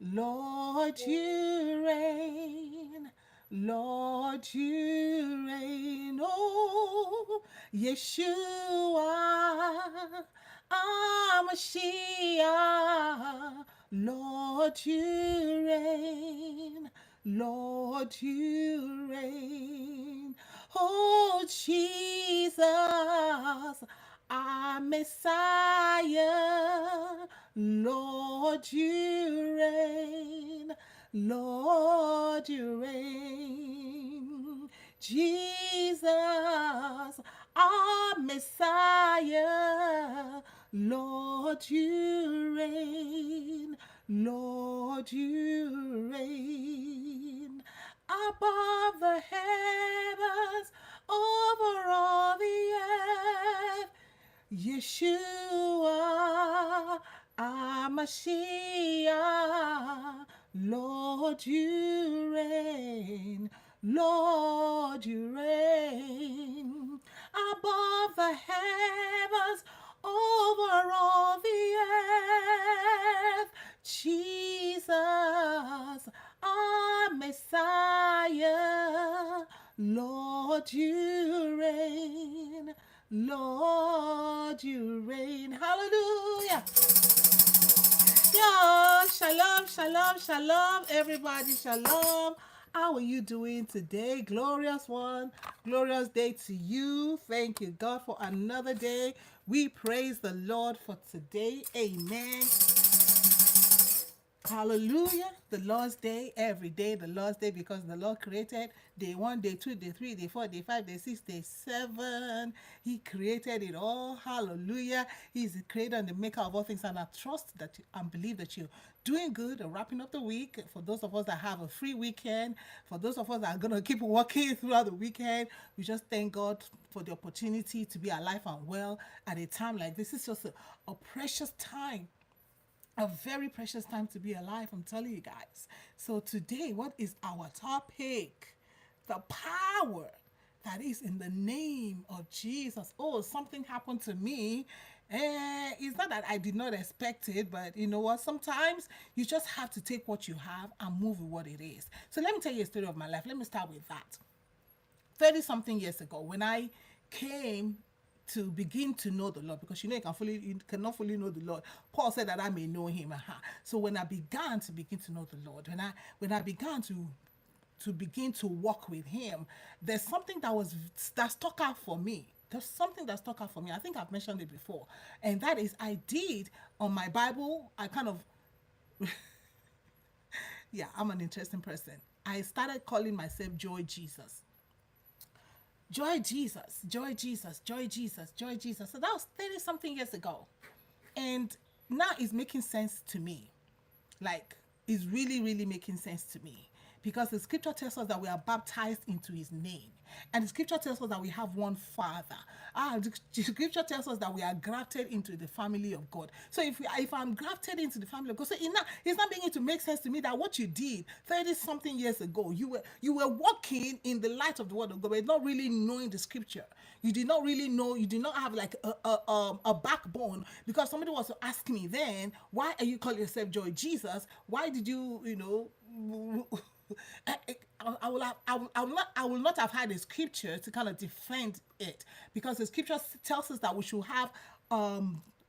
Lord, you reign. Lord, you reign. Oh, Yeshua, Amashiach. Lord, you reign. Lord, you reign. Oh, Jesus, our Messiah. Lord, you reign. Lord, you reign. Jesus, our Messiah. Lord, you reign. Lord, you reign above the heavens, over all the earth. Yeshua, Amashiach, Lord, you reign. Lord, you reign above the heavens, over all the earth. Jesus, our Messiah, Lord, you reign. Lord, you reign. Hallelujah. Yo, shalom, shalom, shalom, everybody, shalom. How are you doing today? Glorious one, glorious day to you. Thank you, God, for another day. We praise the Lord for today. Amen. Hallelujah. The Lord's day, every day, the Lord's day, because the Lord created day 1, day 2, day 3, day 4, day 5, day 6, day 7. He created it all. Hallelujah. He's the creator and the maker of all things. And I trust that and believe that you're doing good and wrapping up the week. For those of us that have a free weekend, for those of us that are going to keep working throughout the weekend, we just thank God for the opportunity to be alive and well at a time like this. It's just a precious time, a very precious time to be alive, I'm telling you guys. So today, what is our topic? The power that is in the name of Jesus. Oh, something happened to me. It's not that I did not expect it, but you know what? Sometimes you just have to take what you have and move with what it is. So let me tell you a story of my life. Let me start with that. 30 something years ago, when I came to begin to know the Lord, because you cannot fully know the Lord. Paul said that I may know him. So when I began to begin to know the Lord, when I began to begin to walk with him, there's something that stuck out for me. There's something that stuck out for me. I think I've mentioned it before. And that is, I did on my Bible, I kind of, yeah, I'm an interesting person. I started calling myself Joy Jesus. Joy Jesus, Joy Jesus, Joy Jesus, Joy Jesus. So that was 30 something years ago. And now it's making sense to me. Like, it's really, really making sense to me. Because the scripture tells us that we are baptized into his name. And the scripture tells us that we have one father. The scripture tells us that we are grafted into the family of God. So if I'm grafted into the family of God, so it's not beginning to make sense to me that what you did 30 something years ago, you were walking in the light of the word of God, but not really knowing the scripture. You did not really know, you did not have like a backbone, because somebody was to ask me then, why are you calling yourself Joy Jesus? Why did I will not have had a scripture to kind of defend it, because the scripture tells us that we should have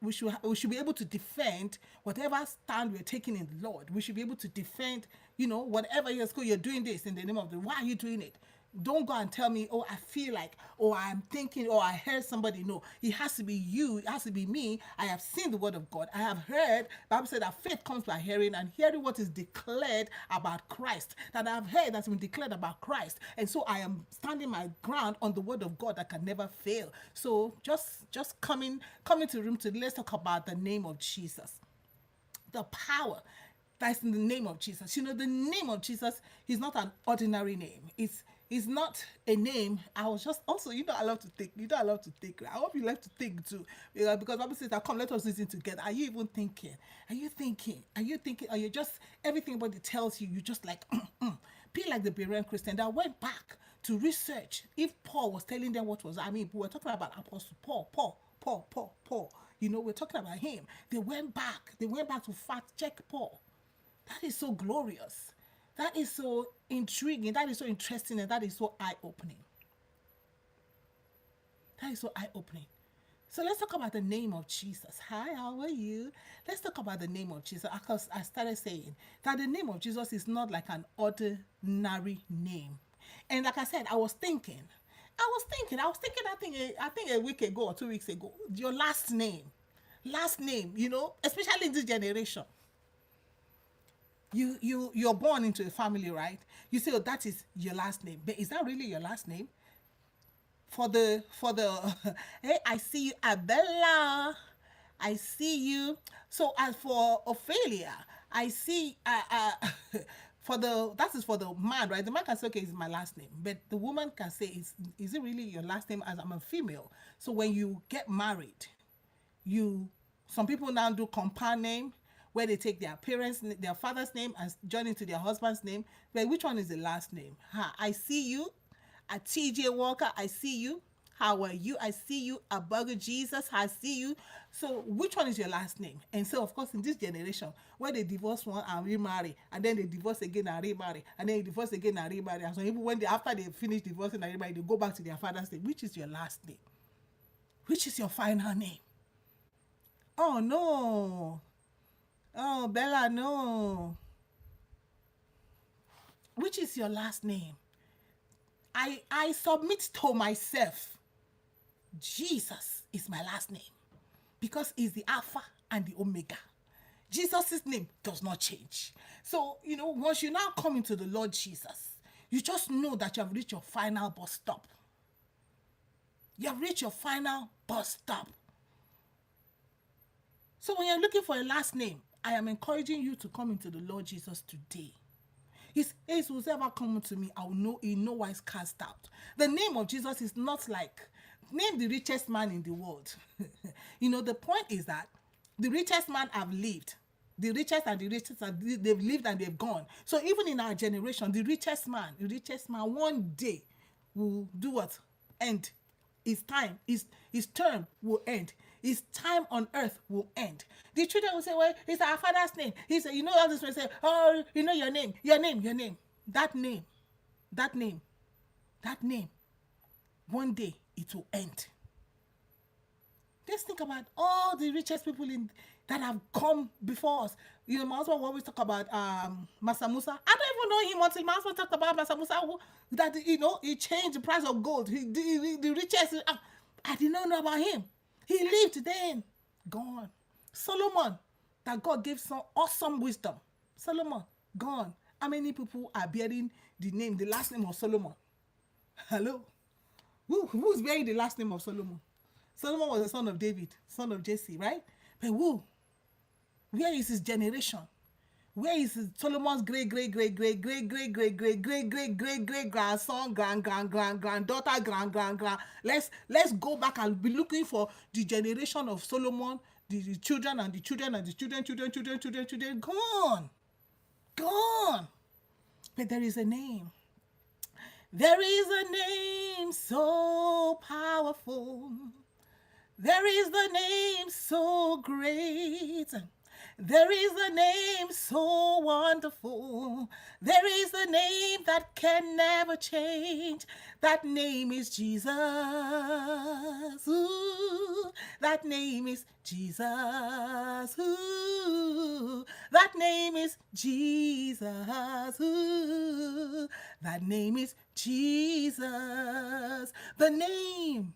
we should be able to defend whatever stand we're taking in the Lord. We should be able to defend, whatever you're doing this in the name of the. Why are you doing it? Don't go and tell me, oh, I feel like, or I'm thinking, or I heard somebody. No, it has to be you. It has to be me. I have seen the word of God. I have heard. Bible said that faith comes by hearing, and hearing what is declared about Christ. That I've heard that's been declared about Christ, and so I am standing my ground on the word of God that can never fail. So just coming to the room to let's talk about the name of Jesus, the power that's in the name of Jesus. The name of Jesus is not an ordinary name. It's not a name. I was just also, I love to think. I love to think. I hope you like to think too. Because Bible says that come, let us listen together. Are you even thinking? Are you thinking? Are you thinking? Are you just everything everybody tells you, you just like be like the Berean Christian that went back to research if Paul was telling them what was. We're talking about Apostle Paul. We're talking about him. They went back to fact check Paul. That is so glorious. That is so intriguing. That is so interesting. And that is so eye opening. That is so eye opening. So let's talk about the name of Jesus. Hi, how are you? Let's talk about the name of Jesus. Because I started saying that the name of Jesus is not like an ordinary name. And like I said, I think a week ago or 2 weeks ago, your last name, especially in this generation. You're born into a family, right? You say, oh, that is your last name. But is that really your last name? For the hey, I see you, Abella. I see you. So as for Ophelia, I see for the that is for the man, right? The man can say, okay, it's my last name, but the woman can say, is it really your last name? As I'm a female, so when you get married, you some people now do compound name where they take their father's name and join into their husband's name. But which one is the last name? I see you, a TJ Walker. I see you. How are you? I see you. A Burger Jesus. I see you. So which one is your last name? And so of course in this generation where they divorce one and remarry, and then they divorce again and remarry, and then they divorce again and remarry, and so even when after they finish divorcing and remarry, they go back to their father's name. Which is your last name? Which is your final name? Oh no. Oh, Bella, no. Which is your last name? I submit to myself. Jesus is my last name because he's the Alpha and the Omega. Jesus' name does not change. So, once you now come into the Lord Jesus, you just know that you have reached your final bus stop. You have reached your final bus stop. So when you're looking for a last name, I am encouraging you to come into the Lord Jesus today. He says, whoever come to me, I will know in no wise cast out. The name of Jesus is not like, name the richest man in the world. The point is that the richest man have lived. The richest they've lived and they've gone. So even in our generation, the richest man one day will do what? End. His term will end. His time on earth will end. The children will say, well, it's our father's name. He said, all this will say, oh, your name. That name, one day it will end. Let's think about all the richest people that have come before us. My husband will always talk about Masa Musa. I don't even know him until my husband talked about Masa Musa. That he changed the price of gold. The richest. I did not know about him. He lived then, gone. Solomon, that God gave some awesome wisdom. Solomon, gone. How many people are bearing the last name of Solomon? Hello? Who's bearing the last name of Solomon? Solomon was the son of David, son of Jesse, right? But where is his generation? Where is Solomon's great grandson, granddaughter, grand? Let's go back and be looking for the generation of Solomon, the children and the children and the children. Gone. But there is a name. There is a name so powerful. There is the name so great. There is a name so wonderful. There is a name that can never change. That name is Jesus. Ooh, that name is Jesus. Ooh, that name is Jesus. Ooh, that name is Jesus. The name.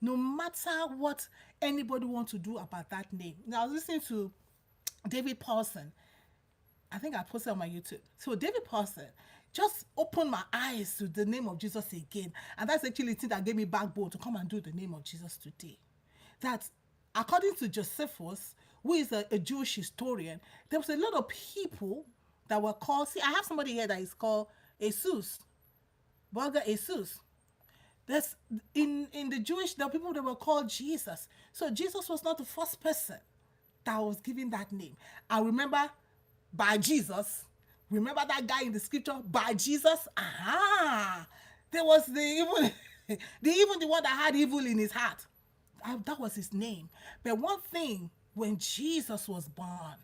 No matter what anybody wants to do about that name. Now, I was listening to David Paulson. I think I posted on my YouTube. So David Paulson just opened my eyes to the name of Jesus again. And that's actually the thing that gave me backbone to come and do the name of Jesus today. That according to Josephus, who is a Jewish historian, there was a lot of people that were called, see, I have somebody here that is called Jesus. Burger Jesus. There's in the Jewish, there were people that were called Jesus. So Jesus was not the first person that was given that name. I remember by Jesus. Remember that guy in the scripture? By Jesus. There was the evil, the one that had evil in his heart. That was his name. But one thing, when Jesus was born,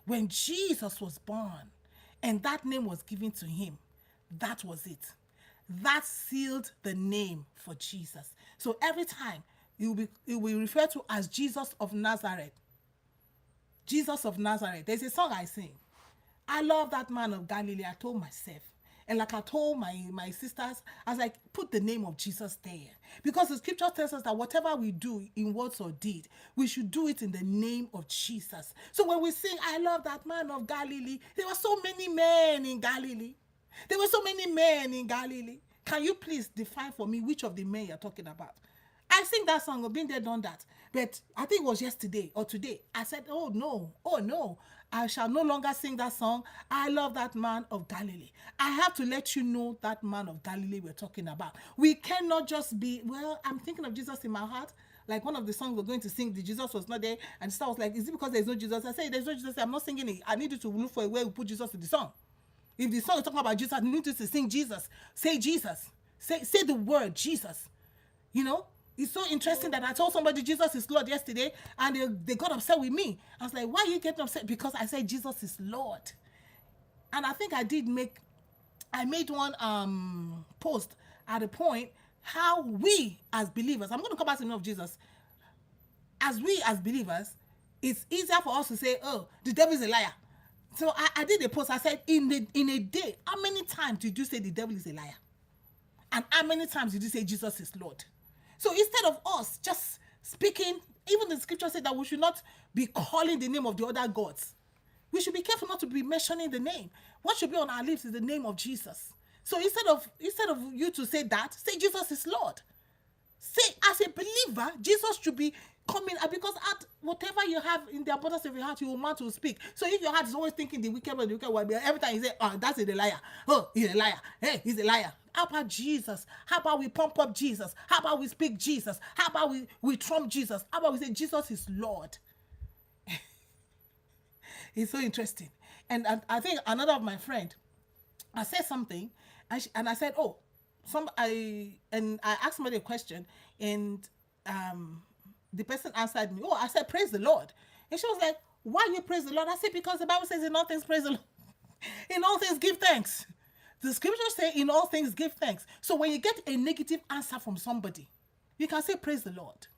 When Jesus was born and that name was given to him, that was it. That sealed the name for Jesus. So every time it will be referred to as Jesus of Nazareth. Jesus of Nazareth. There's a song I sing. I love that man of Galilee. I told myself. And like I told my sisters, I was like, put the name of Jesus there. Because the scripture tells us that whatever we do in words or deed, we should do it in the name of Jesus. So when we sing, I love that man of Galilee, there were so many men in Galilee. There were so many men in Galilee. Can you please define for me which of the men you're talking about? I sing that song, I've been there, done that. But I think it was yesterday or today. I said, oh no, I shall no longer sing that song. I love that man of Galilee. I have to let you know that man of Galilee we're talking about. We cannot just be, well, I'm thinking of Jesus in my heart. Like one of the songs we're going to sing, the Jesus was not there. And Star was like, is it because there's no Jesus? I said, there's no Jesus. I'm not singing it. I need you to look for a way to put Jesus in the song. If the song is talking about Jesus, I need you to sing Jesus. Say Jesus. Say the word Jesus. You know? It's so interesting that I told somebody Jesus is Lord yesterday, and they got upset with me. I was like, why are you getting upset? Because I said Jesus is Lord. And I think I made one post at a point how we as believers, I'm going to come back to the name of Jesus, as we as believers, it's easier for us to say, oh, the devil is a liar. So I did a post. I said, in a day, how many times did you say the devil is a liar? And how many times did you say Jesus is Lord? So instead of us just speaking, even the scripture said that we should not be calling the name of the other gods. We should be careful not to be mentioning the name. What should be on our lips is the name of Jesus. So instead of you to say that, say Jesus is Lord. Say, as a believer, Jesus should be coming, because at whatever you have in the abundance of your heart, you will want to speak. So if your heart is always thinking the wicked one, every time you say, oh, that's a liar. Oh, he's a liar. Hey, he's a liar. How about Jesus? How about we pump up Jesus? How about we speak Jesus? How about we trump Jesus? How about we say Jesus is Lord? It's so interesting. And I think another of my friend, I said something, and I said, oh, I asked somebody a question, and the person answered me. Oh, I said, praise the Lord. And she was like, why you praise the Lord? I said, because the Bible says in all things praise the Lord. In all things give thanks. The scriptures say in all things give thanks. So when you get a negative answer from somebody, you can say praise the Lord.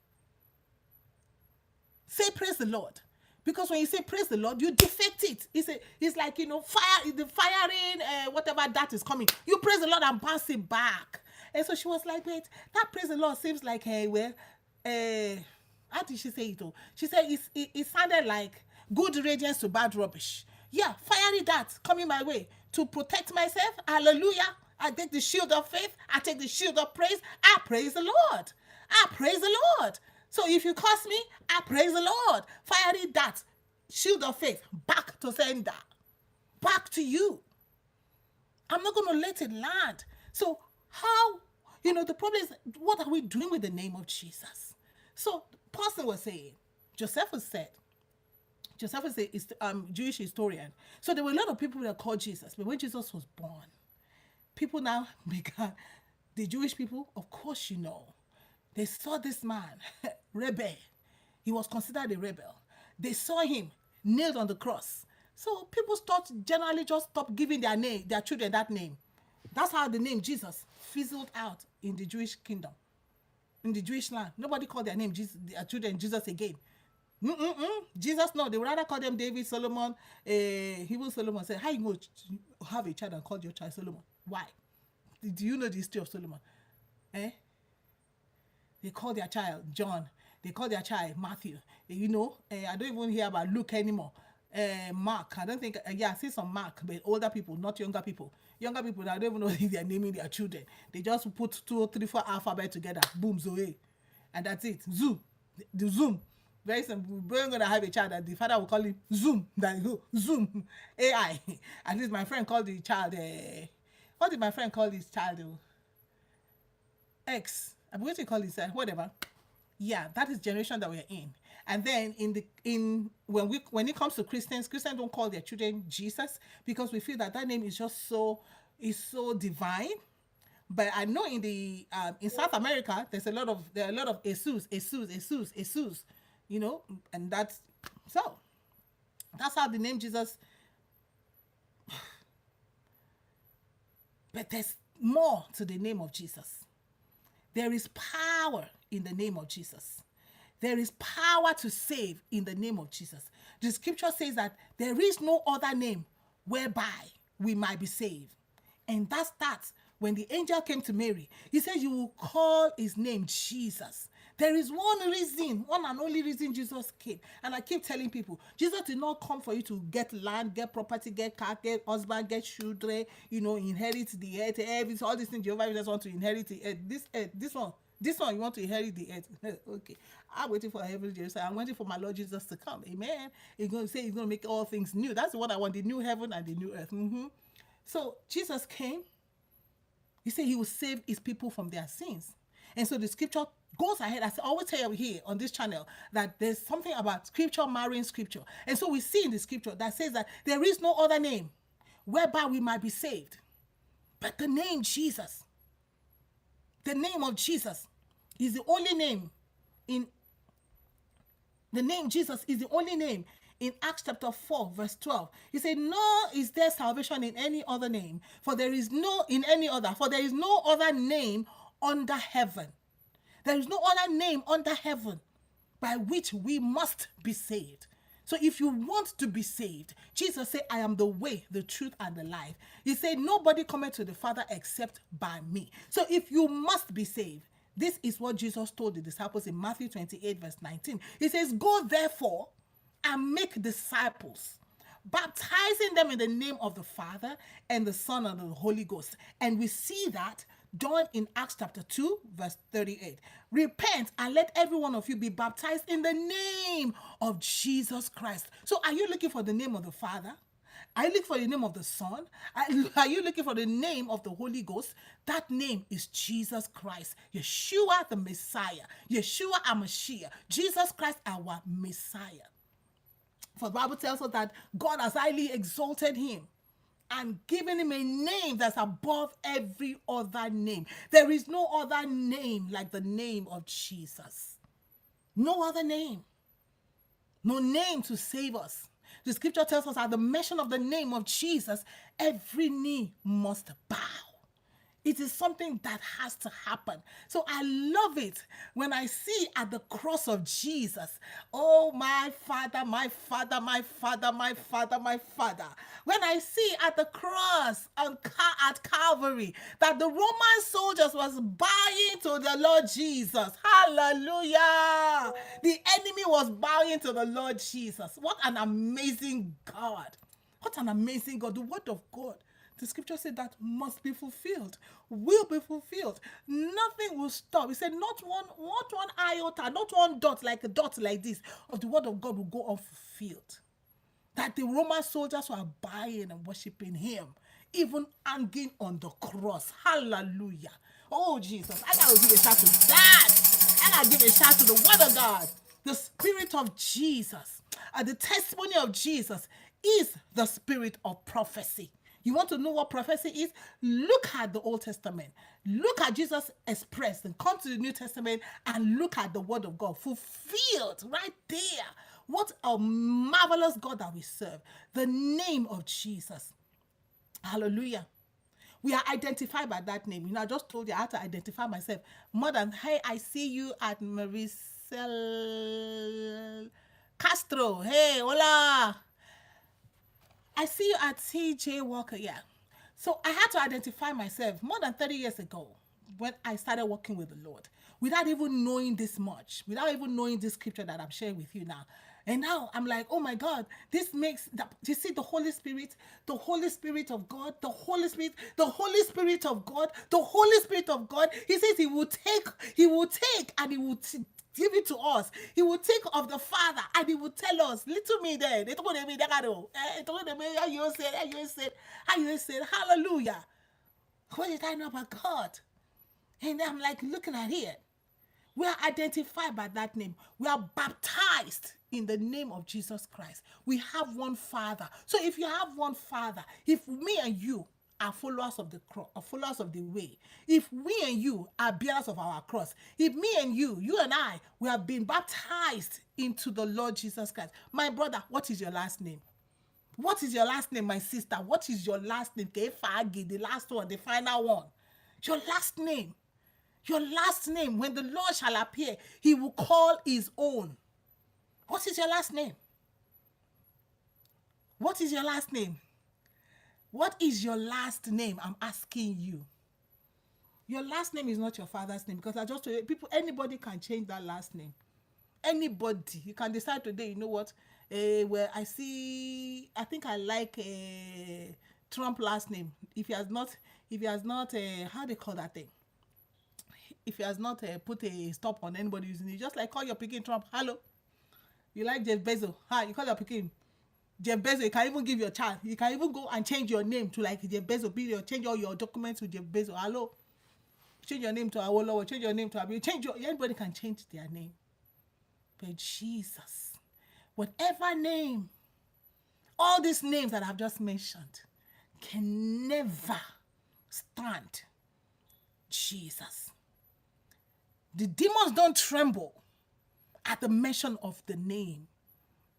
Say praise the Lord. Because when you say praise the Lord, you defect it. It's like, fire, the firing, whatever that is coming. You praise the Lord and bounce it back. And so she was like, wait, that praise the Lord seems like, how did she say it? She said it sounded like good radiance to bad rubbish. Yeah, fiery darts coming my way to protect myself. Hallelujah. I take the shield of faith. I take the shield of praise. I praise the Lord. I praise the Lord. So if you curse me, I praise the Lord. Fiery darts, shield of faith, back to sender. Back to you. I'm not going to let it land. So how, the problem is, what are we doing with the name of Jesus? So Pastor was saying, Josephus said, Josephus is Jewish historian. So there were a lot of people that called Jesus, but when Jesus was born, people now began, the Jewish people, of course they saw this man, rebel. He was considered a rebel. They saw him nailed on the cross. So people generally just stopped giving their children that name. That's how the name Jesus fizzled out in the Jewish kingdom, in the Jewish land. Nobody called their children Jesus again. Jesus, no, they would rather call them David, Solomon. Hebrew Solomon said, how you going to have a child and call your child Solomon? Why? Do you know the history of Solomon? They call their child John. They call their child Matthew. I don't even hear about Luke anymore. Mark. I don't think, I see some Mark, but older people, not younger people. Younger people, I don't even know if they're naming their children. They just put 2, 3, 4 alphabet together. Boom, Zoe. And that's it. Zoom. The Zoom. Very simple. We're going to have a child that the father will call him Zoom. That go Zoom. AI. At least my friend called the child, what did my friend call his child? X. I'm going to call it whatever. Yeah, that is generation that we're in. And then when it comes to Christians don't call their children Jesus because we feel that name is just so divine. But I know in South America there are a lot of Jesus, and that's so. That's how the name Jesus. But there's more to the name of Jesus. There is power in the name of Jesus. There is power to save in the name of Jesus. The scripture says that there is no other name whereby we might be saved. And that starts when the angel came to Mary. He said, you will call his name Jesus. There is one reason, one and only reason Jesus came. And I keep telling people, Jesus did not come for you to get land, get property, get car, get husband, get children, inherit the earth, everything, all these things Jehovah just want to inherit the earth. This one, you want to inherit the earth. Okay. I'm waiting for heaven, Jerusalem. I'm waiting for my Lord Jesus to come. Amen. He's going to say he's going to make all things new. That's what I want, the new heaven and the new earth. So Jesus came. He said he will save his people from their sins. And so the scripture goes ahead. I always tell you here on this channel that there's something about scripture marrying scripture. And so we see in the scripture that says that there is no other name whereby we might be saved but the name Jesus. The name of Jesus is the only name in the name Jesus is the only name in Acts chapter 4, verse 12. He said, nor is there salvation in any other name, for there is no other name under heaven. There is no other name under heaven by which we must be saved. So if you want to be saved, Jesus said, I am the way, the truth, and the life. He said, nobody cometh to the Father except by me. So if you must be saved, this is what Jesus told the disciples in Matthew 28, verse 19. He says, go therefore and make disciples, baptizing them in the name of the Father and the Son and the Holy Ghost. And we see that done in Acts chapter 2, verse 38. Repent and let every one of you be baptized in the name of Jesus Christ. So are you looking for the name of the Father? Are you looking for the name of the Son? Are you looking for the name of the Holy Ghost? That name is Jesus Christ, Yeshua the Messiah, Yeshua HaMashiach, Jesus Christ our Messiah. For the Bible tells us that God has highly exalted him and given him a name that's above every other name. There is no other name like the name of Jesus. No other name. No name to save us. The scripture tells us at the mention of the name of Jesus, every knee must bow. It is something that has to happen. So I love it when I see at the cross of Jesus, oh, my Father, my Father, my Father, my Father, my Father. When I see at the cross at Calvary that the Roman soldiers was bowing to the Lord Jesus. Hallelujah. The enemy was bowing to the Lord Jesus. What an amazing God. What an amazing God. The word of God. The scripture said that must be fulfilled, will be fulfilled. Nothing will stop. He said not one iota, not one dot like a dot like this of the word of God will go unfulfilled. That the Roman soldiers were buying and worshiping him, even hanging on the cross. Hallelujah. Oh, Jesus. I got to give a shout to that. I got to give a shout to the word of God. The spirit of Jesus, the testimony of Jesus is the spirit of prophecy. You want to know what prophecy is? Look at the Old Testament. Look at Jesus expressed and come to the New Testament and look at the word of God fulfilled right there. What a marvelous God that we serve. The name of Jesus. Hallelujah. We are identified by that name. I just told you I had to identify myself. More than, hey, I see you at Maricel Castro. Hey, hola. I see you at CJ Walker, yeah. So I had to identify myself more than 30 years ago when I started working with the Lord, without even knowing this much, without even knowing this scripture that I'm sharing with you now. And now I'm like, oh my God, this makes, you see the Holy Spirit of God, the Holy Spirit of God, the Holy Spirit of God. He says he will take, and he will give it to us. He will take of the Father and he will tell us, little me there. They told me, how you said, hallelujah. What did I know about God? And I'm like looking at it. We are identified by that name. We are baptized in the name of Jesus Christ. We have one Father. So if you have one Father, if me and you are followers of the cross, are followers of the way, if we and you are bearers of our cross, if me and you and I, we have been baptized into the Lord Jesus Christ, my brother, what is your last name? What is your last name, my sister? What is your last name? Kefagi, the last one, the final one. Your last name. Your last name. When the Lord shall appear, he will call his own. What is your last name? What is your last name? What is your last name? I'm asking you. Your last name is not your father's name, because I just told you, people, anybody can change that last name. Anybody. You can decide today, you know what? Well, I think I like Trump last name. If he has not, how they call that thing? If he has not put a stop on anybody using it, just like call your pikin Trump. Hello. You like Jeff Bezos? Hi, you call your pikin Jeff Bezos. You can even give your child. You can even go and change your name to like Jeff Bezos. Change all your documents to Jeff Bezos. Hello. Change your name to Awolowo. Change your name to Abi. Anybody can change their name. But Jesus, whatever name, all these names that I've just mentioned can never stand Jesus. The demons don't tremble at the mention of the name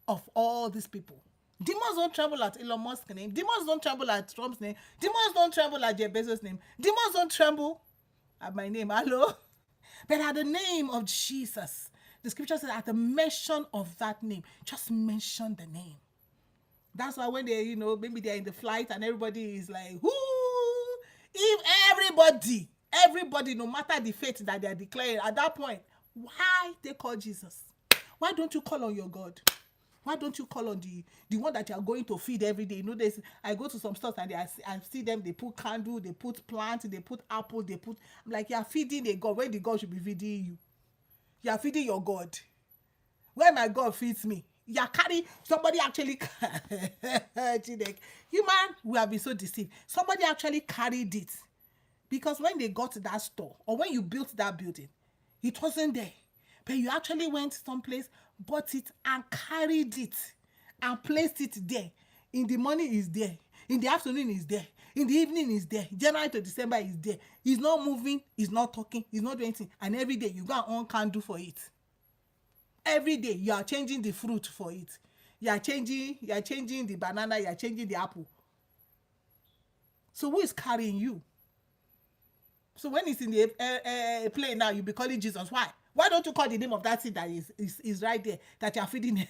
of all these people. Demons don't tremble at Elon Musk's name. Demons don't tremble at Trump's name. Demons don't tremble at Jeff Bezos' name. Demons don't tremble at my name. Hello? But at the name of Jesus, the scripture says at the mention of that name, just mention the name. That's why when they, maybe they're in the flight and everybody is like, whoo! If everybody, no matter the faith that they're declaring at that point, why they call Jesus? Why don't you call on your God? Why don't you call on the one that you are going to feed every day? I go to some stores and I see them, they put candle, they put plant, they put apple, I'm like, you are feeding a God where the God should be feeding you. You are feeding your God. Where my God feeds me. You are carrying, somebody actually, human, we have been so deceived. Somebody actually carried it. Because when they got to that store, or when you built that building, it wasn't there. But you actually went someplace, bought it, and carried it, and placed it there. In the morning is there. In the afternoon is there. In the evening is there. January to December is there. He's not moving, he's not talking, he's not doing anything. And every day you go and on candle for it. Every day you are changing the fruit for it. You are changing the banana, you are changing the apple. So who is carrying you? So when it's in the plane now, you'll be calling Jesus. Why? Why don't you call the name of that seed that is right there, that you are feeding?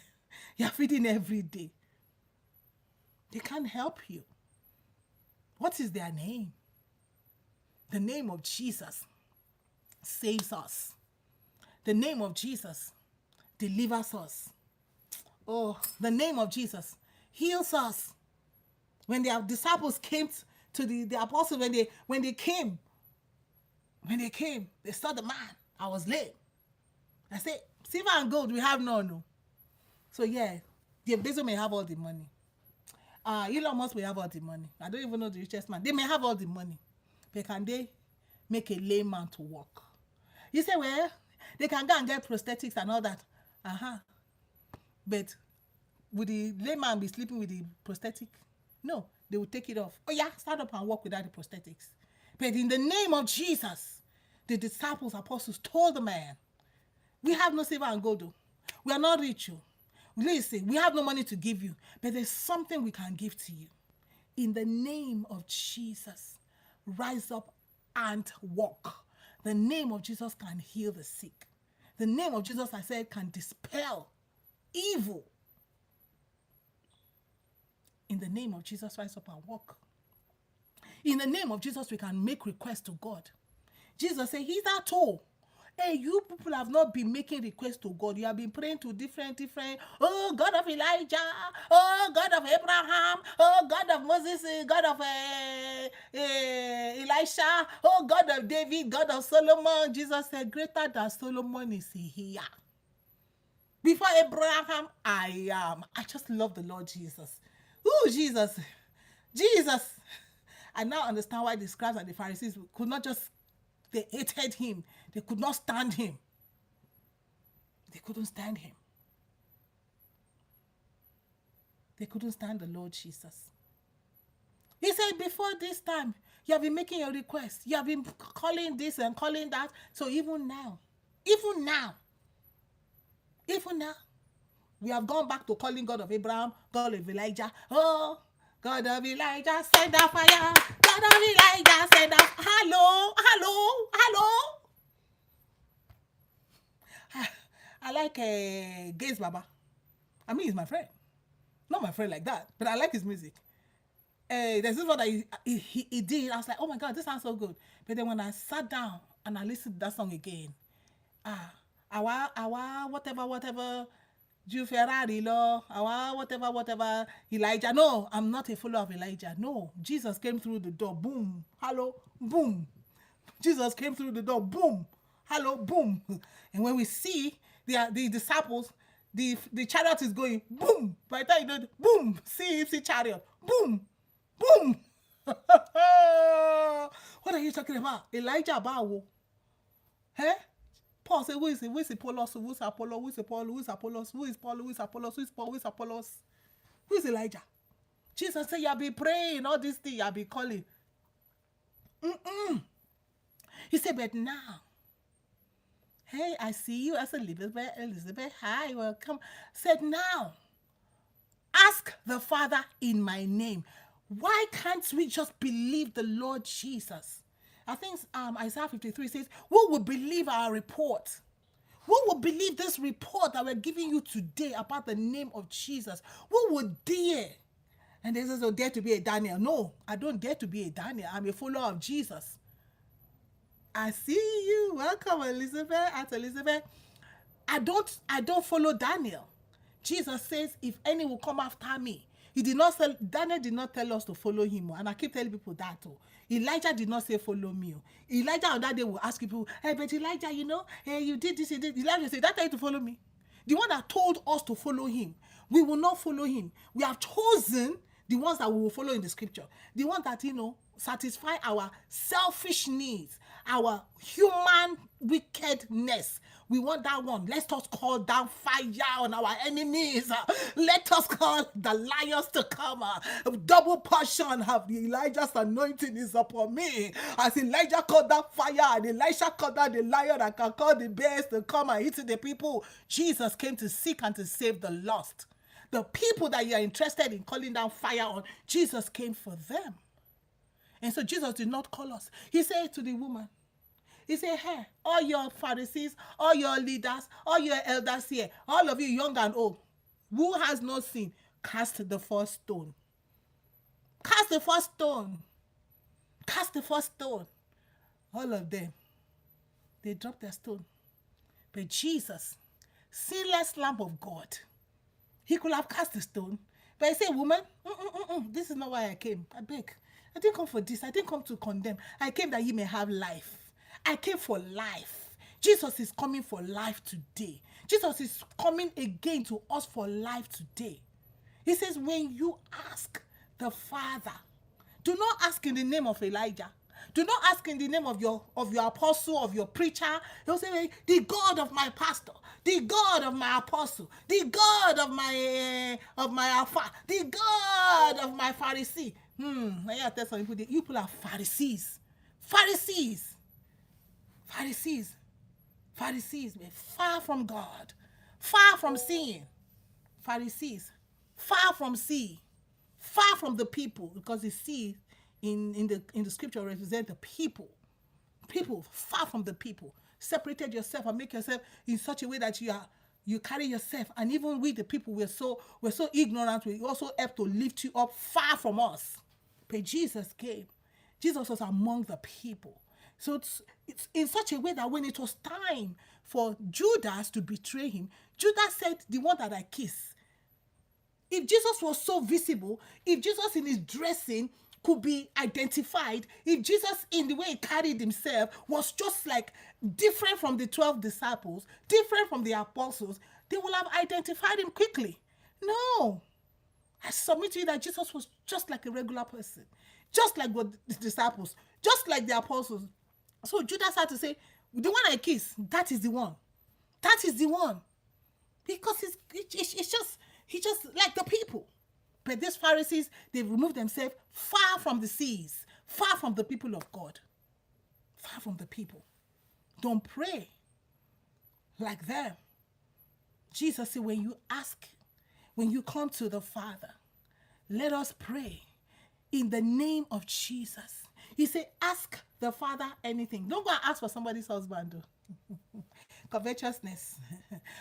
You are feeding every day. They can't help you. What is their name? The name of Jesus saves us. The name of Jesus delivers us. Oh, the name of Jesus heals us. When the disciples came to the apostles, when they came, they saw the man. I was late. I said, silver and gold we have none. No. So yeah, Jeff Bezos may have all the money. Elon Musk may have all the money. I don't even know the richest man. They may have all the money. But can they make a lame man to walk? You say, well, they can go and get prosthetics and all that. But would the lame man be sleeping with the prosthetic? No, they will take it off. Oh yeah, stand up and walk without the prosthetics. But in the name of Jesus, the disciples, apostles told the man, we have no silver and gold. We are not rich. Listen, we have no money to give you, but there's something we can give to you. In the name of Jesus, rise up and walk. The name of Jesus can heal the sick. The name of Jesus, I said, can dispel evil. In the name of Jesus, rise up and walk. In the name of Jesus, we can make requests to God. Jesus said, he's at all. Hey, you people have not been making requests to God. You have been praying to different, oh, God of Elijah, oh, God of Abraham, oh, God of Moses, God of Elisha, oh, God of David, God of Solomon. Jesus said, greater than Solomon is here. Before Abraham, I am. I just love the Lord Jesus. Ooh, Jesus. I now understand why the scribes and the Pharisees could not just, they hated him. They could not stand him. They couldn't stand him. They couldn't stand the Lord Jesus. He said, before this time, you have been making your request. You have been calling this and calling that. So even now, even now, even now, we have gone back to calling God of Abraham, God of Elijah. Oh, God of Elijah, send a fire. God of Elijah, send a... Hello, hello, hello. I like Gaze Baba. I mean, he's my friend. Not my friend like that, but I like his music. There's this one that he did. I was like, oh my God, this sounds so good. But then when I sat down and I listened to that song again, whatever, Jew Ferrari, law, whatever, Elijah. No, I'm not a follower of Elijah. No, Jesus came through the door. Boom. Hello. Boom. Jesus came through the door. Boom. Hello. Boom. And when we see the disciples, the chariot is going. Boom. By the time you know, boom. See chariot. Boom. Boom. What are you talking about? Elijah Bawo. Eh? Paul said, who is Apollos? Who is Apollo? Who is Paul? Who is Apollos? Who is Paul? Who is Apollos? Who is Paul? Who is Apollos? Who is Elijah? Jesus said, you'll be praying, all these things, you'll be calling. He said, but now, hey, I see you as Elizabeth. Hi, welcome. Said, now, ask the Father in my name. Why can't we just believe the Lord Jesus? I think Isaiah 53 says, who will believe our report? Who will believe this report that we're giving you today about the name of Jesus? Who would dare? And they say, oh, dare to be a Daniel. No, I don't dare to be a Daniel. I'm a follower of Jesus. I see you. Welcome, Elizabeth. Aunt Elizabeth. I don't follow Daniel. Jesus says, if any will come after me, Daniel did not tell us to follow him. And I keep telling people that too. Elijah did not say follow me. Elijah on that day will ask people, hey, but Elijah, hey, you did this, you did. Elijah said, that tell you to follow me. The one that told us to follow him, we will not follow him. We have chosen the ones that we will follow in the scripture. The ones that, satisfy our selfish needs, our human wickedness. We want that one. Let us call down fire on our enemies. Let us call the lions to come. Double portion of the Elijah's anointing is upon me. As Elijah called that fire and Elisha called that the lion that can call the bears to come and eat the people, Jesus came to seek and to save the lost. The people that you are interested in calling down fire on, Jesus came for them. And so Jesus did not call us. He said to the woman, he said, hey, all your Pharisees, all your leaders, all your elders here, all of you young and old, who has not seen, cast the first stone. Cast the first stone. Cast the first stone. All of them, they dropped their stone. But Jesus, sinless Lamb of God, he could have cast the stone. But he said, woman, this is not why I came. I beg. I didn't come for this. I didn't come to condemn. I came that you may have life. I came for life. Jesus is coming for life today. Jesus is coming again to us for life today. He says, when you ask the Father, do not ask in the name of Elijah. Do not ask in the name of your apostle, of your preacher. He'll say, the God of my pastor, the God of my apostle, the God of my alpha, the God of my Pharisee. I tell some people, you people are Pharisees. Pharisees, far from God, far from seeing. Pharisees, far from sea, far from the people, because the sea in the scripture represent the people. People far from the people. Separated yourself and make yourself in such a way that you carry yourself, and even with the people we're so ignorant, we also help to lift you up far from us. But Jesus came. Jesus was among the people. So it's in such a way that when it was time for Judas to betray him, Judas said, the one that I kiss. If Jesus was so visible, if Jesus in his dressing could be identified, if Jesus in the way he carried himself was just like different from the 12 disciples, different from the apostles, they would have identified him quickly. No. I submit to you that Jesus was just like a regular person, just like the disciples, just like the apostles. So Judas had to say, the one I kiss, that is the one. That is the one. Because he's just like the people. But these Pharisees, they've removed themselves far from the seas, far from the people of God, far from the people. Don't pray like them. Jesus said, when you ask, when you come to the Father, let us pray in the name of Jesus. He said, ask the Father anything. Don't go and ask for somebody's husband. Covetousness.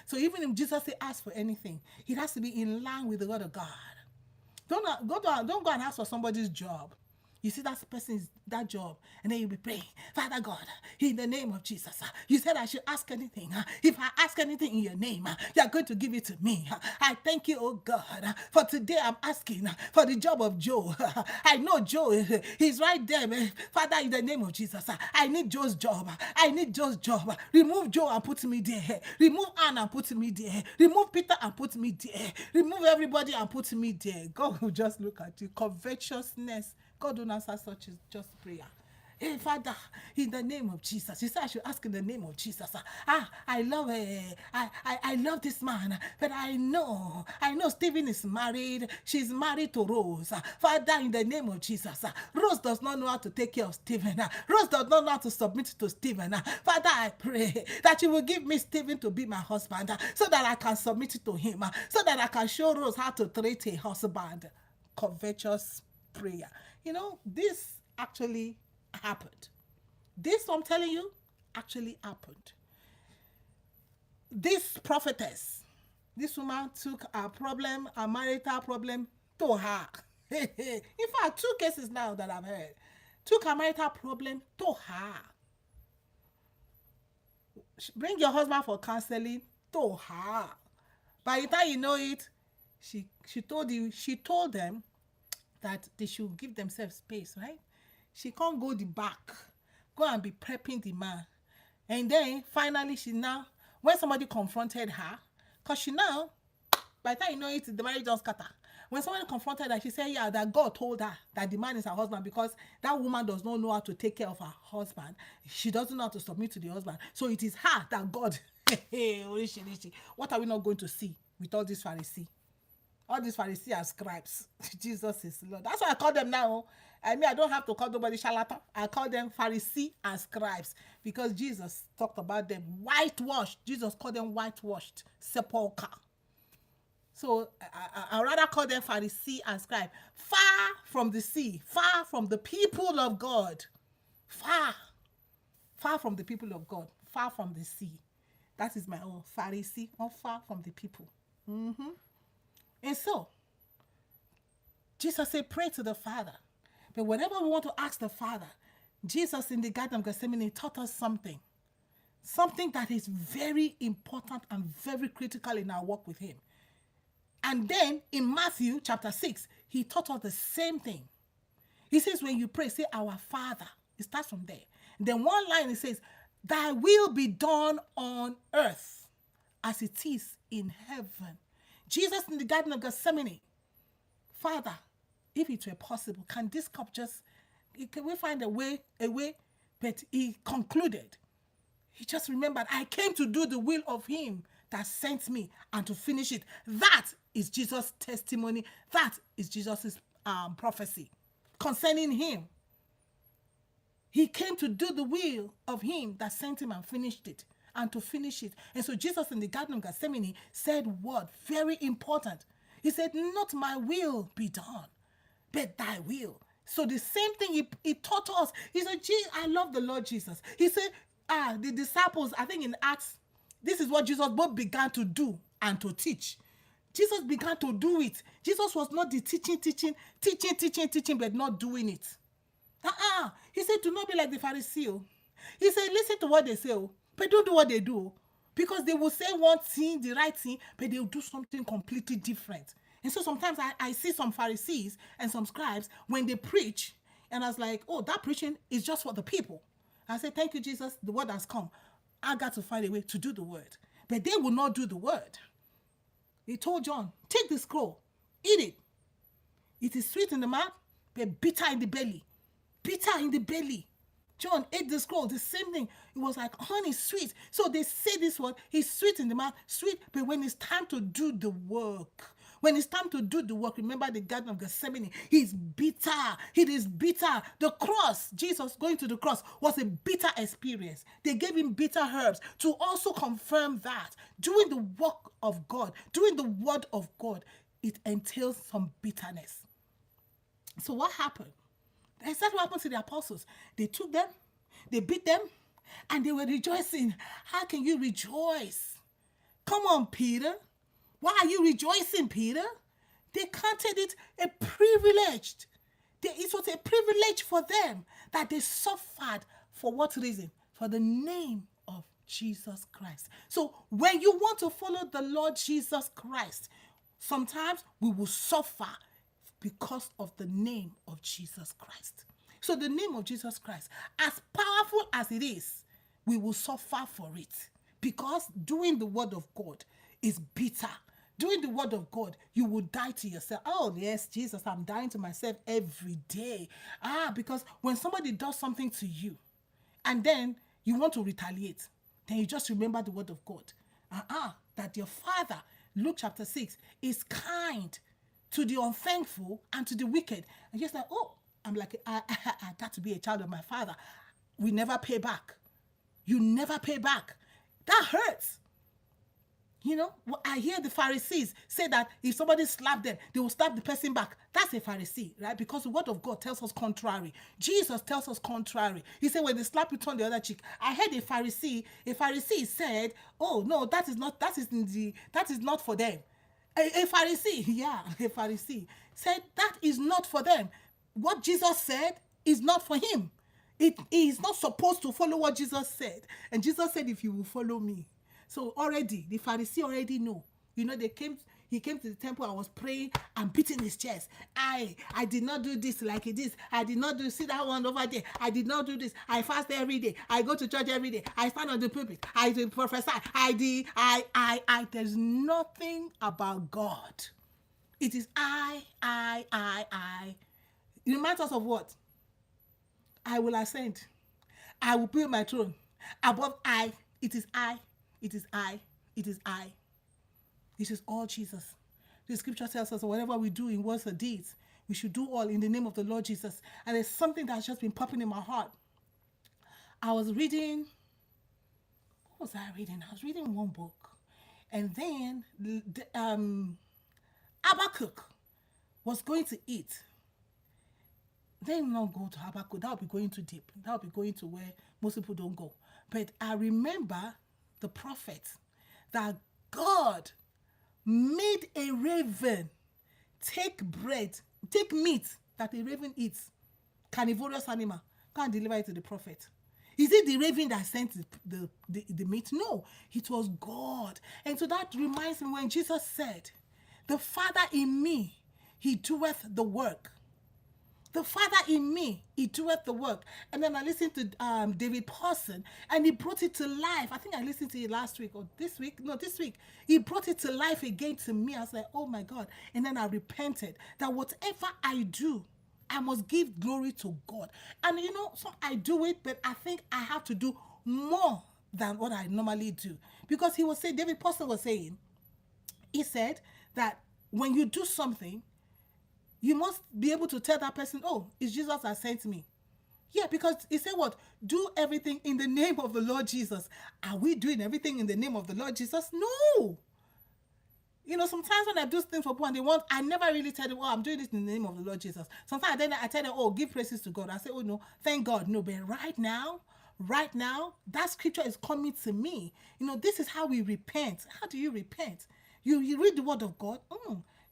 So even if Jesus said ask for anything, it has to be in line with the word of God. Don't go and ask for somebody's job. You see that person's that job, and then you'll be praying, Father God, in the name of Jesus, you said I should ask anything. If I ask anything in your name, you are going to give it to me. I thank you, oh God, for today I'm asking for the job of Joe. I know Joe, he's right there. Father, in the name of Jesus, I need Joe's job. I need Joe's job. Remove Joe and put me there. Remove Anne and put me there. Remove Peter and put me there. Remove everybody and put me there. God will just look at you. Covetousness. God don't answer such as just prayer. Hey, Father, in the name of Jesus. You said I should ask in the name of Jesus. I love this man, but I know Stephen is married. She's married to Rose. Father, in the name of Jesus. Rose does not know how to take care of Stephen. Rose does not know how to submit to Stephen. Father, I pray that you will give me Stephen to be my husband, so that I can submit to him, so that I can show Rose how to treat a husband. Covetous prayer. You know, this actually happened. This, I'm telling you, actually happened. This prophetess, this woman took a problem, a marital problem, to her. In fact, 2 cases now that I've heard. Took a marital problem to her. Bring your husband for counseling to her. By the time you know it, she told them that they should give themselves space, right? She can't go the back, go and be prepping the man. And then finally she now, when somebody confronted her, because she now, by the time you know it, the marriage just scatter. When somebody confronted her, she said, yeah, that God told her that the man is her husband, because that woman does not know how to take care of her husband. She doesn't know how to submit to the husband. So it is her that God, what are we not going to see with all these Pharisees? All these Pharisees and scribes. Jesus is Lord. That's why I call them now. I mean, I don't have to call nobody charlatan. I call them Pharisees and scribes, because Jesus talked about them whitewashed. Jesus called them whitewashed sepulchre. So I'd rather call them Pharisee and scribe. Far from the sea, far from the people of God. Far from the people of God, far from the sea. That is my own Pharisee, or far from the people. And so, Jesus said, pray to the Father. But whenever we want to ask the Father, Jesus in the Garden of Gethsemane taught us something. Something that is very important and very critical in our walk with him. And then in Matthew chapter 6, he taught us the same thing. He says, when you pray, say, our Father. It starts from there. Then one line, it says, thy will be done on earth as it is in heaven. Jesus in the Garden of Gethsemane, Father, if it were possible, can this cup just, can we find a way? But he concluded. He just remembered, I came to do the will of him that sent me and to finish it. That is Jesus' testimony. That is Jesus' prophecy concerning him. He came to do the will of him that sent him and finished it. And to finish it. And so Jesus in the Garden of Gethsemane said what? Very important. He said, not my will be done, but thy will. So the same thing he taught us. He said, I love the Lord Jesus. He said, the disciples, I think in Acts, this is what Jesus both began to do and to teach. Jesus began to do it. Jesus was not the teaching, but not doing it. He said, do not be like the Pharisee. He said, listen to what they say, but don't do what they do, because they will say one thing, the right thing, but they will do something completely different. And so sometimes I see some Pharisees and some scribes when they preach, and I was like, oh, that preaching is just for the people. I said, thank you, Jesus, the word has come. I got to find a way to do the word. But they will not do the word. He told John, take the scroll, eat it. It is sweet in the mouth, but bitter in the belly. Bitter in the belly. John ate the scroll, the same thing. It was like honey, sweet. So they say this word, he's sweet in the mouth, sweet, but when it's time to do the work, When it's time to do the work, remember the Garden of Gethsemane. He's bitter. It is bitter. The cross, Jesus going to the cross, was a bitter experience. They gave him bitter herbs to also confirm that doing the work of God, doing the word of God, it entails some bitterness. So what happened? That's what happened to the apostles. They took them, they beat them, and they were rejoicing. How can you rejoice? Come on, Peter. Why are you rejoicing, Peter? They counted it a privilege. It was a privilege for them that they suffered. For what reason? For the name of Jesus Christ. So when you want to follow the Lord Jesus Christ, sometimes we will suffer because of the name of Jesus Christ. So the name of Jesus Christ, as powerful as it is, we will suffer for it, because doing the word of God is bitter. Doing the word of God, you will die to yourself. Oh, yes, Jesus, I'm dying to myself every day. Because when somebody does something to you and then you want to retaliate, then you just remember the word of God. That your Father, Luke chapter 6, is kind to the unthankful and to the wicked. And just like, oh, I'm like, I got to be a child of my Father. We never pay back. You never pay back. That hurts. You know, I hear the Pharisees say that if somebody slapped them, they will slap the person back. That's a Pharisee, right? Because the word of God tells us contrary. Jesus tells us contrary. He said, when they slap you, turn the other cheek. I heard a Pharisee said, oh, no, that is not for them. A Pharisee said, that is not for them. What Jesus said is not for him. He is not supposed to follow what Jesus said. And Jesus said, if you will follow me. So already, the Pharisee already know. You know, he came to the temple and was praying and beating his chest. I did not do this like this. I did not see that one over there. I did not do this. I fast every day. I go to church every day. I stand on the pulpit. I do prophesy. There's nothing about God. It is I. It reminds us of what? I will ascend. I will build my throne. Above I, it is I. It is I. It is I. This is all Jesus. The scripture tells us whatever we do in words or deeds, we should do all in the name of the Lord Jesus. And there's something that's just been popping in my heart. I was reading, what was I reading? I was reading one book. And then Habakkuk was going to eat. Then not go to Habakkuk. That would be going too deep. That would be going to where most people don't go. But I remember the prophet that God made a raven take meat that a raven eats, carnivorous animal, go and deliver it to the prophet. Is it the raven that sent the meat? No, it was God. And so that reminds me when Jesus said, the Father in me, he doeth the work. The Father in me, he doeth the work. And then I listened to David Pawson, and he brought it to life. I think I listened to it last week or this week. No, this week. He brought it to life again to me. I was like, oh my God. And then I repented that whatever I do, I must give glory to God. And you know, so I do it, but I think I have to do more than what I normally do. Because he was saying, David Pawson was saying, he said that when you do something, you must be able to tell that person, oh, it's Jesus that sent me. Yeah, because he said what? Do everything in the name of the Lord Jesus. Are we doing everything in the name of the Lord Jesus? No. You know, sometimes when I do things for people, I never really tell them, oh, I'm doing this in the name of the Lord Jesus. Sometimes then I tell them, oh, give praises to God. I say, oh, no, thank God. No, but right now, that scripture is coming to me. You know, this is how we repent. How do you repent? You read the word of God.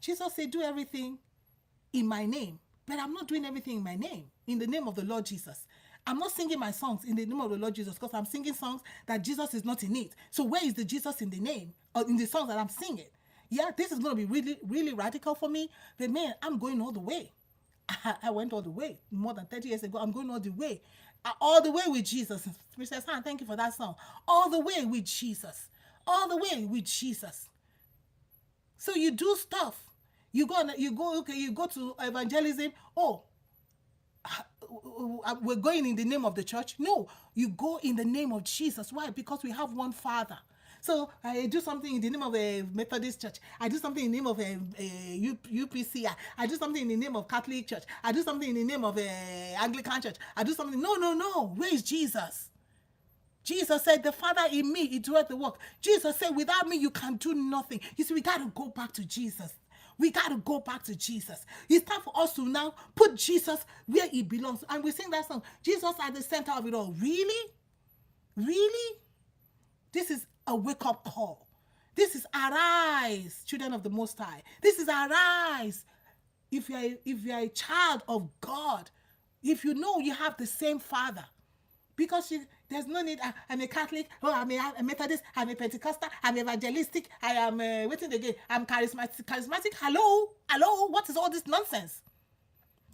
Jesus said, do everything in my name, but I'm not doing everything in my name, in the name of the Lord Jesus. I'm not singing my songs in the name of the Lord Jesus because I'm singing songs that Jesus is not in it. So where is the Jesus in the name or in the songs that I'm singing? Yeah, this is going to be really, really radical for me, but man, I'm going all the way. I went all the way more than 30 years ago. I'm going all the way with Jesus. Mr. San, thank you for that song. All the way with Jesus. All the way with Jesus. So you do stuff. You go to evangelism. Oh, we're going in the name of the church. No, you go in the name of Jesus. Why? Because we have one Father. So I do something in the name of a Methodist church. I do something in the name of a UPCI. I do something in the name of Catholic church. I do something in the name of a Anglican church. I do something. No, no, no. Where is Jesus? Jesus said, the Father in me, he doeth the work. Jesus said, without me, you can do nothing. You see, we got to go back to Jesus. We got to go back to Jesus. It's time for us to now put Jesus where he belongs. And we sing that song, Jesus at the center of it all. Really? Really? This is a wake-up call. This is arise, children of the Most High. This is arise. If you are a child of God, if you know you have the same Father, because there's no need. I'm a Catholic. Oh, I'm a Methodist. I'm a Pentecostal. I'm evangelistic. I am waiting again. I'm charismatic. Charismatic. Hello, hello. What is all this nonsense?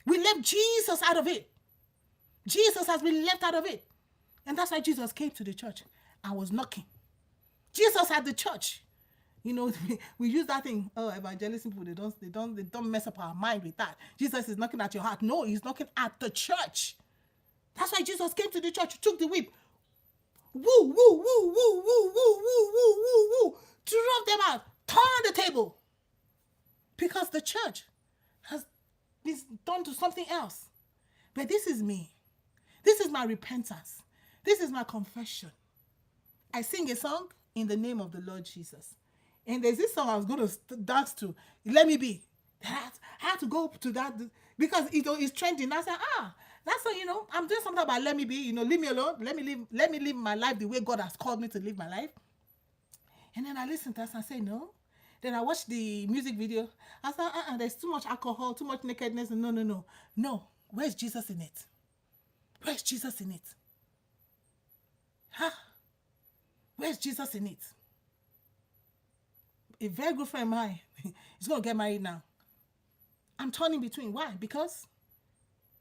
We left Jesus out of it. Jesus has been left out of it, and that's why Jesus came to the church and was knocking. Jesus at the church. You know, we use that thing. Oh, evangelism people, they don't mess up our mind with that. Jesus is knocking at your heart. No, he's knocking at the church. That's why Jesus came to the church, took the whip. Woo, woo, woo, woo, woo, woo, woo, woo, woo, woo. Drove them out. Turn the table. Because the church has been done to something else. But this is me. This is my repentance. This is my confession. I sing a song in the name of the Lord Jesus. And there's this song I was going to dance to. Let me be. I had to go to that because it's trending. I said, that's what, I'm doing something about let me be, leave me alone. Let me live my life the way God has called me to live my life. And then I listened to us and I said, no. Then I watched the music video. I said, there's too much alcohol, too much nakedness. No. No. Where's Jesus in it? Where's Jesus in it? Where's Jesus in it? A very good friend of mine is going to get married now. I'm turning between. Why? Because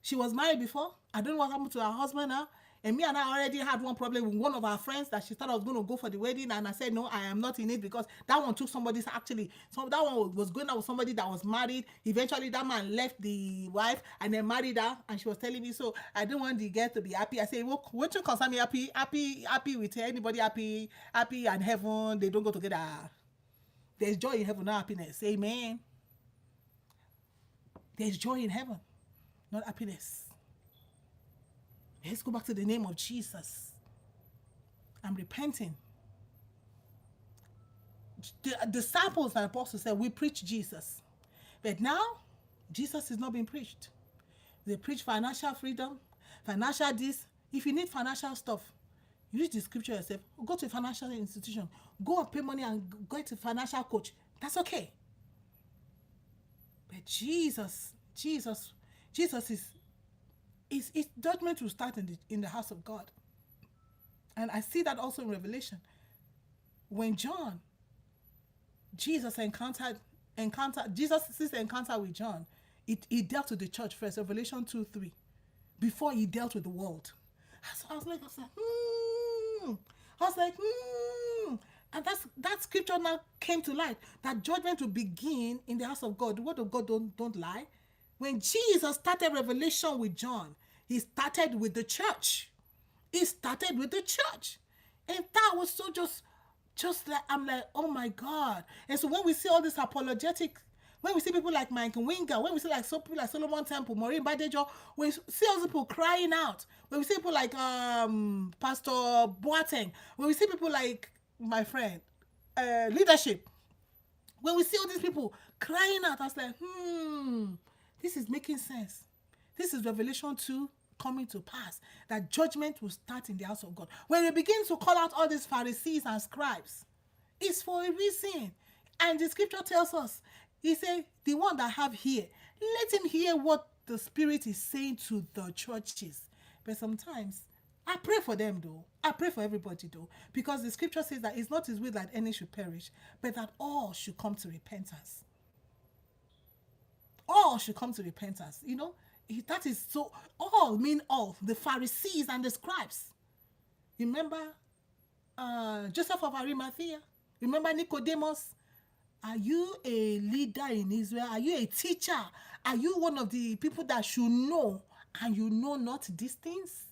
she was married before. I don't know what happened to her husband now. And me and I already had one problem with one of our friends that she thought I was going to go for the wedding. And I said, no, I am not in it because that one took somebody's actually. So that one was going out with somebody that was married. Eventually, that man left the wife and then married her. And she was telling me, so I don't want the girl to be happy. I said, well, what you concern me happy with anybody happy and heaven. They don't go together. There's joy in heaven, not happiness. Amen. There's joy in heaven, not happiness. Let's go back to the name of Jesus. I'm repenting. The disciples and apostles said, we preach Jesus. But now, Jesus is not being preached. They preach financial freedom, financial this. If you need financial stuff, you read the scripture yourself. Go to a financial institution. Go and pay money and go to a financial coach. That's okay. But Jesus is judgment will start in the house of God. And I see that also in Revelation. When Jesus' encounter with John, he dealt with the church first, Revelation 2:3, before he dealt with the world. So I was like, and that scripture now came to light, that judgment will begin in the house of God. The word of God don't lie. When Jesus started revelation with John, he started with the church. He started with the church. And that was so just like, I'm like, oh my God. And so when we see all this apologetic, when we see people like Mike Winger, when we see like people like Solomon Temple, Maureen Badejo, when we see all these people crying out, when we see people like Pastor Boateng, when we see people like my friend, leadership, when we see all these people crying out, I was like, this is making sense. This is Revelation 2 coming to pass, that judgment will start in the house of God. When we begin to call out all these Pharisees and scribes, it's for a reason. And the scripture tells us, he said, the one that have ear, let him hear what the Spirit is saying to the churches. But sometimes, I pray for them though. I pray for everybody though. Because the scripture says that it's not his will that any should perish, but that all should come to repentance. All should come to repentance. That is so, all mean all. The Pharisees and the scribes. Remember Joseph of Arimathea? Remember Nicodemus? Are you a leader in Israel? Are you a teacher? Are you one of the people that should know and you know not these things?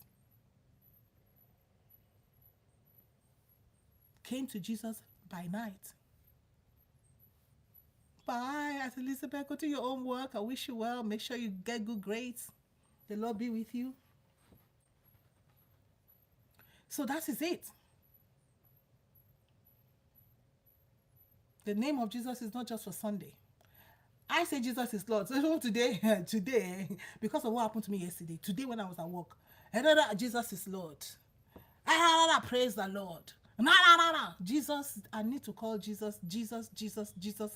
came to Jesus by night. Bye, Aunt Elizabeth. Go to your own work. I wish you well. Make sure you get good grades. The Lord be with you. So that is it. The name of Jesus is not just for Sunday. I say Jesus is Lord. So today, because of what happened to me yesterday, today when I was at work, Jesus is Lord. Praise the Lord. Jesus, I need to call Jesus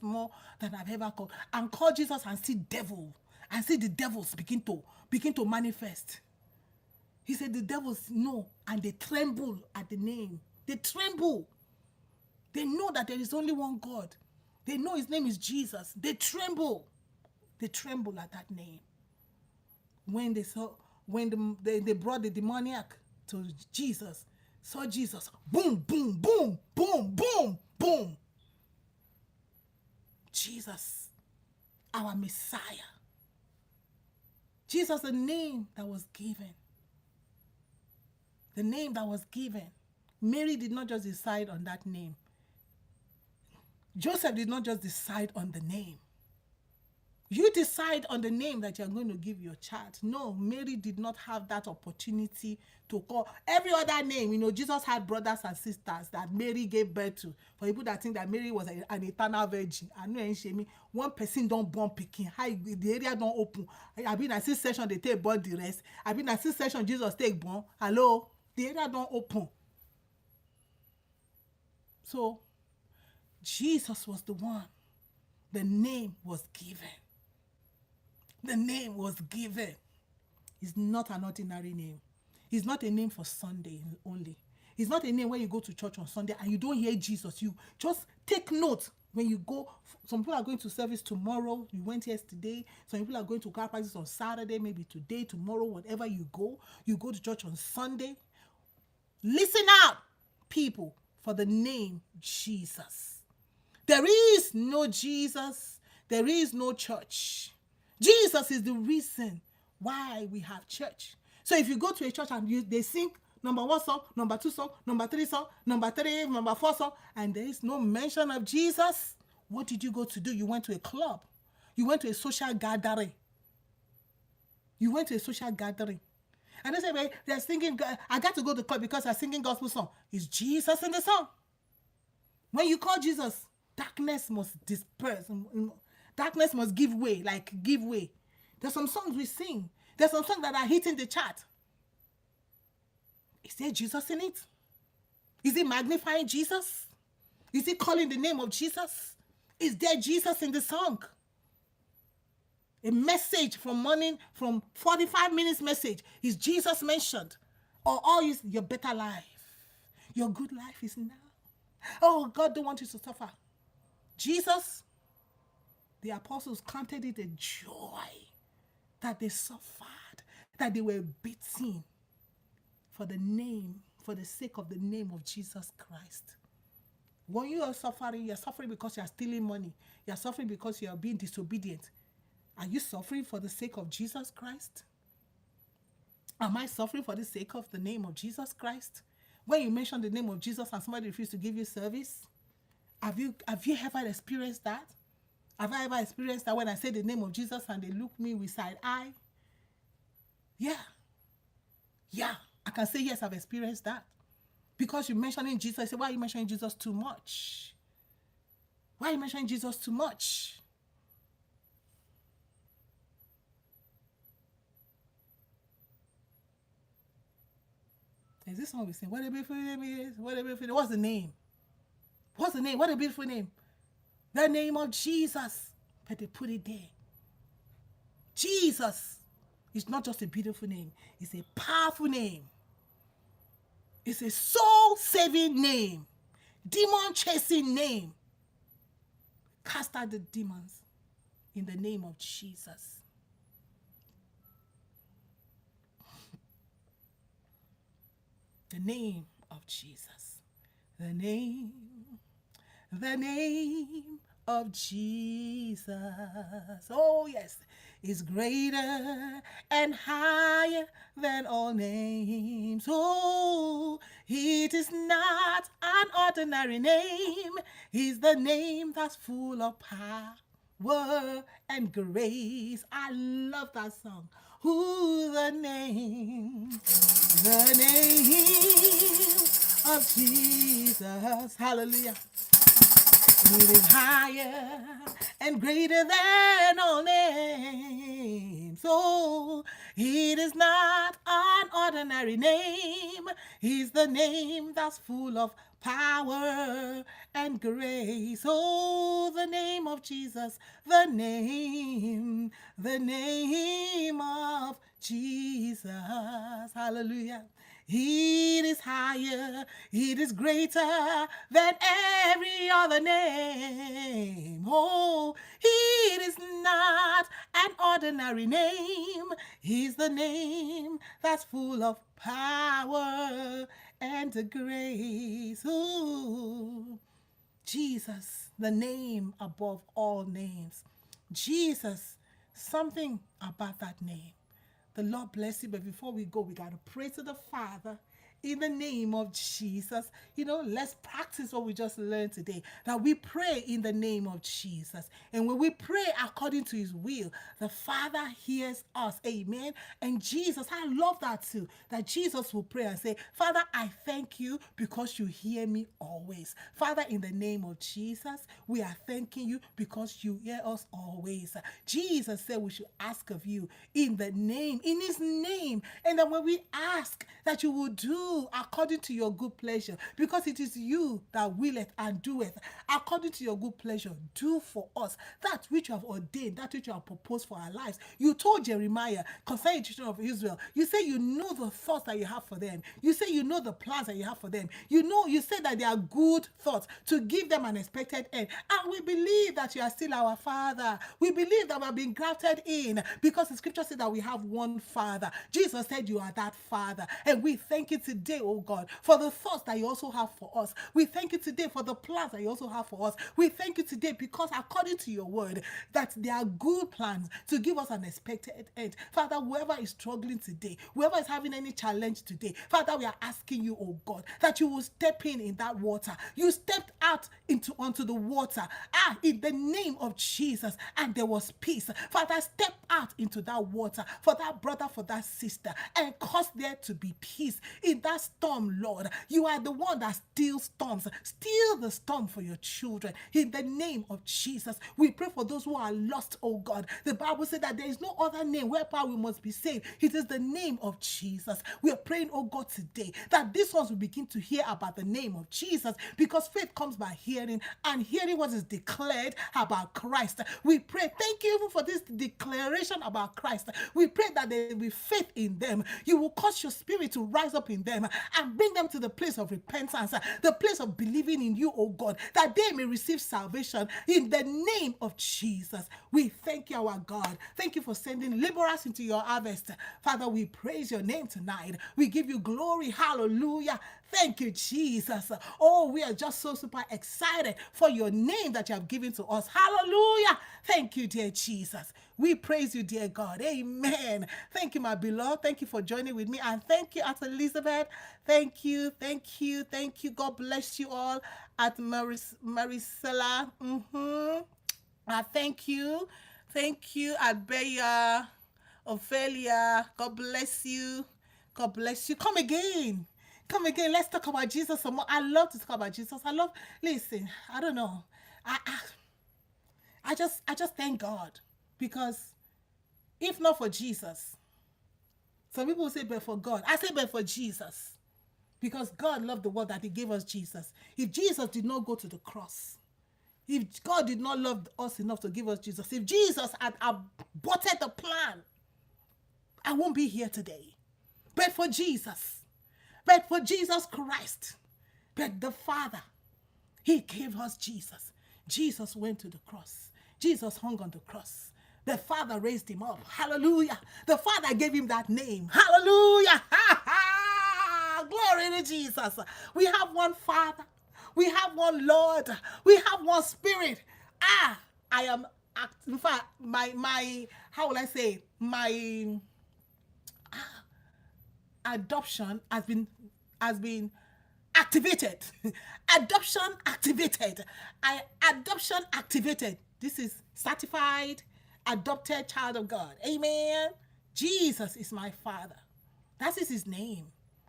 more than I've ever called. And call Jesus and see devil. And see the devils begin to manifest. He said the devils know and they tremble at the name. They tremble. They know that there is only one God. They know his name is Jesus. They tremble. They tremble at that name. When they brought the demoniac to Jesus, saw Jesus, boom, boom, boom, boom, boom, boom. Jesus, our Messiah. Jesus, the name that was given. The name that was given. Mary did not just decide on that name. Joseph did not just decide on the name. You decide on the name that you're going to give your child. No, Mary did not have that opportunity to call every other name. You know, Jesus had brothers and sisters that Mary gave birth to. For people that think that Mary was an eternal virgin, I know ain't shame me. One person don't born picking. The area don't open. I been at C-section, they take born the rest. I been at C-section, Jesus take born. Hello? The area don't open. So, Jesus was the one. The name was given. The name was given. It's not an ordinary name. It's not a name for Sunday only. It's not a name where you go to church on Sunday and you don't hear Jesus. You just take note when you go. Some people are going to service tomorrow. You went yesterday. Some people are going to car practice on Saturday, maybe today, tomorrow, whatever you go. You go to church on Sunday. Listen out, people, for the name Jesus. There is no Jesus. There is no church. Jesus is the reason why we have church. So if you go to a church and they sing number 1 song, number 2 song, number 3 song, number 3, number 4 song, and there is no mention of Jesus, what did you go to do? You went to a club. You went to a social gathering. You went to a social gathering. And they say, well, they're singing, I got to go to the club because they're singing gospel song. Is Jesus in the song? When you call Jesus, darkness must disperse. Darkness must give way, give way. There's some songs we sing. There's some songs that are hitting the chart. Is there Jesus in it? Is it magnifying Jesus? Is it calling the name of Jesus? Is there Jesus in the song? A message from 45 minutes message. Is Jesus mentioned? Or all is your better life? Your good life is now. Oh, God don't want you to suffer. Jesus, the apostles counted it a joy that they suffered, that they were beaten for the sake of the name of Jesus Christ. When you are suffering, you're suffering because you're stealing money. You're suffering because you're being disobedient. Are you suffering for the sake of Jesus Christ? Am I suffering for the sake of the name of Jesus Christ? When you mention the name of Jesus and somebody refuses to give you service, have you ever experienced that? Have I ever experienced that when I say the name of Jesus and they look me with side eye? Yeah, I can say yes, I've experienced that. Because you're mentioning Jesus, I say, why are you mentioning Jesus too much? Why are you mentioning Jesus too much? Is this song we sing? What a beautiful name is. What a beautiful name. What's the name? What's the name? What a beautiful name. The name of Jesus. But they put it there. Jesus is not just a beautiful name. It's a powerful name. It's a soul-saving name. Demon-chasing name. Cast out the demons in the name of Jesus. The name of Jesus. The name of Jesus. Oh, yes, is greater and higher than all names. Oh, It is not an ordinary name. It's the name that's full of power and grace. I love that song. Who the name of Jesus. Hallelujah. It is higher and greater than all names. Oh, it is not an ordinary name. It's the name that's full of power and grace. Oh, the name of Jesus, the name of Jesus. Hallelujah. It is higher, it is greater than every other name. Oh, it is not an ordinary name. He's the name that's full of power and grace. Oh, Jesus, the name above all names. Jesus, something about that name. The Lord bless you. But before we go, we got to pray to the Father in the name of Jesus. Let's practice what we just learned today, that we pray in the name of Jesus. And when we pray according to his will, the Father hears us. Amen. And Jesus, I love that too, that Jesus will pray and say, Father, I thank you because you hear me always. Father, in the name of Jesus, we are thanking you because you hear us always. Jesus said we should ask of you in his name. And that when we ask, that you will do according to your good pleasure, because it is you that willeth and doeth according to your good pleasure. Do for us that which you have ordained, that which you have proposed for our lives. You told Jeremiah concerning the children of Israel, you say you know the thoughts that you have for them. You say you know the plans that you have for them. You say that they are good thoughts to give them an expected end. And we believe that you are still our Father. We believe that we have been grafted in, because the scripture said that we have one Father. Jesus said you are that Father. And we thank you today, oh God, for the thoughts that you also have for us. We thank you today for the plans that you also have for us. We thank you today because according to your word, that they are good plans to give us an expected end. Father, whoever is struggling today, whoever is having any challenge today, Father, we are asking you, oh God, that you will step in that water. You stepped out onto the water, in the name of Jesus, and there was peace. Father, step out into that water for that brother, for that sister, and cause there to be peace in that storm, Lord. You are the one that steals storms. Steal the storm for your children in the name of Jesus. We pray for those who are lost, oh God. The Bible said that there is no other name whereby we must be saved. It is the name of Jesus. We are praying, oh God, today that these ones will begin to hear about the name of Jesus, because faith comes by hearing, and hearing what is declared about Christ. We pray, thank you even for this declaration about Christ. We pray that there will be faith in them. You will cause your spirit to rise up in them and bring them to the place of repentance, the place of believing in you, oh God, that they may receive salvation in the name of Jesus. We thank you, our God. Thank you for sending laborers into your harvest. Father, we praise your name tonight. We give you glory. Hallelujah. Thank you, Jesus. Oh, we are just so super excited for your name that you have given to us. Hallelujah. Thank you, dear Jesus. We praise you, dear God. Amen. Thank you, my beloved. Thank you for joining with me. And thank you, Aunt Elizabeth. Thank you. Thank you. Thank you. God bless you all at Maricela. Thank you. Thank you, at Beya, Ophelia. God bless you. God bless you. Come again. Come again. Let's talk about Jesus some more. I love to talk about Jesus. Listen, I don't know. I just thank God, because if not for Jesus, some people say, but for God. I say, but for Jesus, because God loved the world that he gave us Jesus. If Jesus did not go to the cross, if God did not love us enough to give us Jesus, if Jesus had aborted the plan, I won't be here today. But for Jesus Christ, but the Father, he gave us Jesus. Jesus went to the cross. Jesus hung on the cross. The Father raised him up. Hallelujah. The Father gave him that name. Hallelujah. Glory to Jesus. We have one Father. We have one Lord. We have one Spirit. I am, in fact, my how will I say, my adoption has been activated. Adoption activated. Adoption activated. This is certified adopted child of God. Amen. Jesus is my Father. That is his name.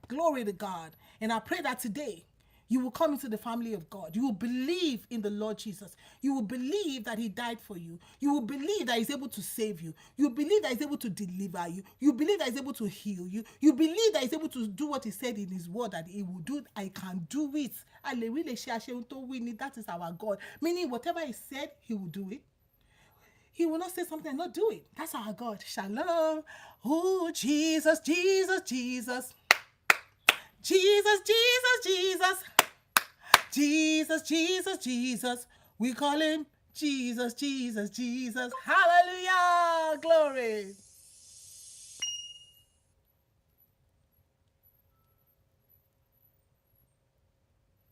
Glory to God. And I pray that today you will come into the family of God. You will believe in the Lord Jesus. You will believe that he died for you. You will believe that he's able to save you. You believe that he's able to deliver you. You believe that he's able to heal you. You believe that he's able to do what he said in his word that he will do. I can do it. That is our God. Meaning whatever he said, he will do it. He will not say something and not do it. That's our God. Shalom. Oh, Jesus, Jesus, Jesus. Jesus, Jesus, Jesus. Jesus, Jesus, Jesus. We call him Jesus, Jesus, Jesus. Hallelujah. Glory.